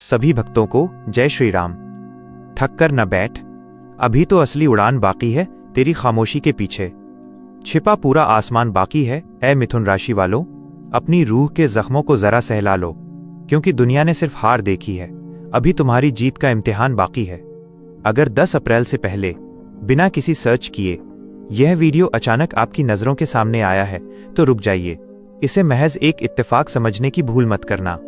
सभी भक्तों को जय श्री राम। थक कर न बैठ, अभी तो असली उड़ान बाकी है तेरी खामोशी के पीछे। छिपा पूरा आसमान बाकी है ऐ मिथुन राशि वालों, अपनी रूह के जख्मों को जरा सहला लो, क्योंकि दुनिया ने सिर्फ हार देखी है, अभी तुम्हारी जीत का इम्तिहान बाकी है। अगर 10 अप्रैल से पहले बिना किसी सर्च किए यह वीडियो अचानक आपकी नजरों के सामने आया है तो रुक जाइए, इसे महज एक इत्तेफाक समझने की भूल मत करना।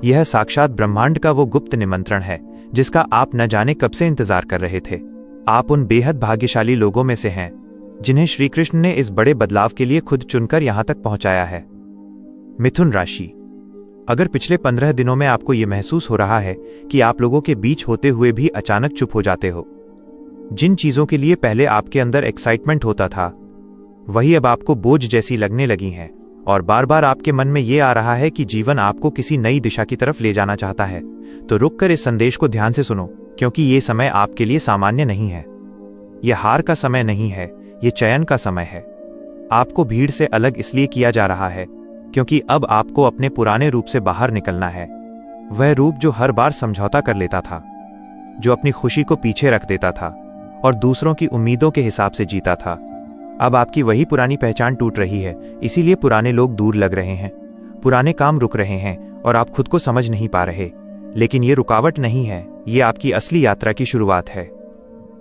यह साक्षात ब्रह्मांड का वो गुप्त निमंत्रण है जिसका आप न जाने कब से इंतजार कर रहे थे। आप उन बेहद भाग्यशाली लोगों में से हैं जिन्हें श्री कृष्ण ने इस बड़े बदलाव के लिए खुद चुनकर यहां तक पहुंचाया है। मिथुन राशि, अगर पिछले 15 दिनों में आपको यह महसूस हो रहा है कि आप लोगों के बीच होते हुए भी अचानक चुप हो जाते हो, जिन चीजों के लिए पहले आपके अंदर एक्साइटमेंट होता था वही अब आपको बोझ जैसी लगने लगी हैं, और बार बार आपके मन में ये आ रहा है कि जीवन आपको किसी नई दिशा की तरफ ले जाना चाहता है, तो रुककर इस संदेश को ध्यान से सुनो, क्योंकि ये समय आपके लिए सामान्य नहीं है। यह हार का समय नहीं है, ये चयन का समय है। आपको भीड़ से अलग इसलिए किया जा रहा है क्योंकि अब आपको अपने पुराने रूप से बाहर निकलना है। वह रूप जो हर बार समझौता कर लेता था, जो अपनी खुशी को पीछे रख देता था और दूसरों की उम्मीदों के हिसाब से जीता था। अब आपकी वही पुरानी पहचान टूट रही है, इसीलिए पुराने लोग दूर लग रहे हैं, पुराने काम रुक रहे हैं और आप खुद को समझ नहीं पा रहे। लेकिन ये रुकावट नहीं है, ये आपकी असली यात्रा की शुरुआत है।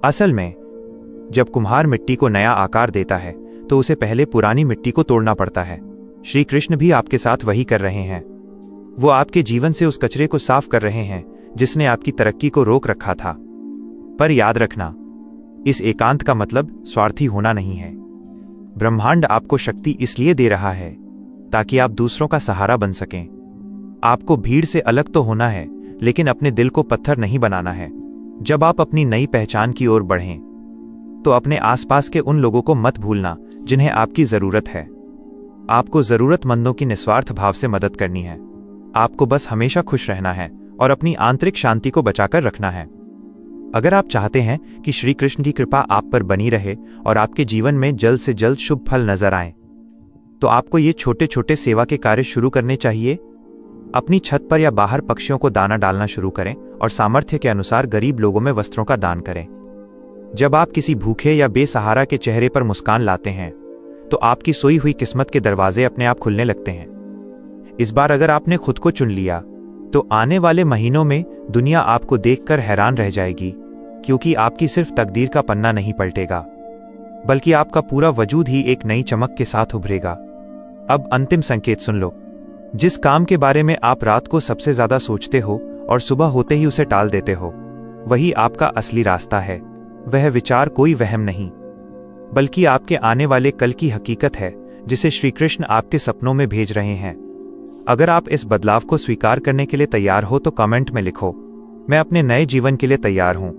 असल में जब कुम्हार मिट्टी को नया आकार देता है तो उसे पहले पुरानी मिट्टी को तोड़ना पड़ता है। श्री कृष्ण भी आपके साथ वही कर रहे हैं। वो आपके जीवन से उस कचरे को साफ कर रहे हैं जिसने आपकी तरक्की को रोक रखा था। पर याद रखना, इस एकांत का मतलब स्वार्थी होना नहीं है। ब्रह्मांड आपको शक्ति इसलिए दे रहा है ताकि आप दूसरों का सहारा बन सकें। आपको भीड़ से अलग तो होना है, लेकिन अपने दिल को पत्थर नहीं बनाना है। जब आप अपनी नई पहचान की ओर बढ़ें तो अपने आसपास के उन लोगों को मत भूलना जिन्हें आपकी जरूरत है। आपको जरूरतमंदों की निस्वार्थ भाव से मदद करनी है। आपको बस हमेशा खुश रहना है और अपनी आंतरिक शांति को बचाकर रखना है। अगर आप चाहते हैं कि श्री कृष्ण की कृपा आप पर बनी रहे और आपके जीवन में जल्द से जल्द शुभ फल नजर आए, तो आपको ये छोटे छोटे सेवा के कार्य शुरू करने चाहिए। अपनी छत पर या बाहर पक्षियों को दाना डालना शुरू करें और सामर्थ्य के अनुसार गरीब लोगों में वस्त्रों का दान करें। जब आप किसी भूखे या बेसहारा के चेहरे पर मुस्कान लाते हैं तो आपकी सोई हुई किस्मत के दरवाजे अपने आप खुलने लगते हैं। इस बार अगर आपने खुद को चुन लिया तो आने वाले महीनों में दुनिया आपको देखकर हैरान रह जाएगी, क्योंकि आपकी सिर्फ तकदीर का पन्ना नहीं पलटेगा, बल्कि आपका पूरा वजूद ही एक नई चमक के साथ उभरेगा। अब अंतिम संकेत सुन लो। जिस काम के बारे में आप रात को सबसे ज्यादा सोचते हो और सुबह होते ही उसे टाल देते हो, वही आपका असली रास्ता है। वह विचार कोई वहम नहीं, बल्कि आपके आने वाले कल की हकीकत है जिसे श्री कृष्ण आपके सपनों में भेज रहे हैं। अगर आप इस बदलाव को स्वीकार करने के लिए तैयार हो तो कमेंट में लिखो, मैं अपने नए जीवन के लिए तैयार हूं।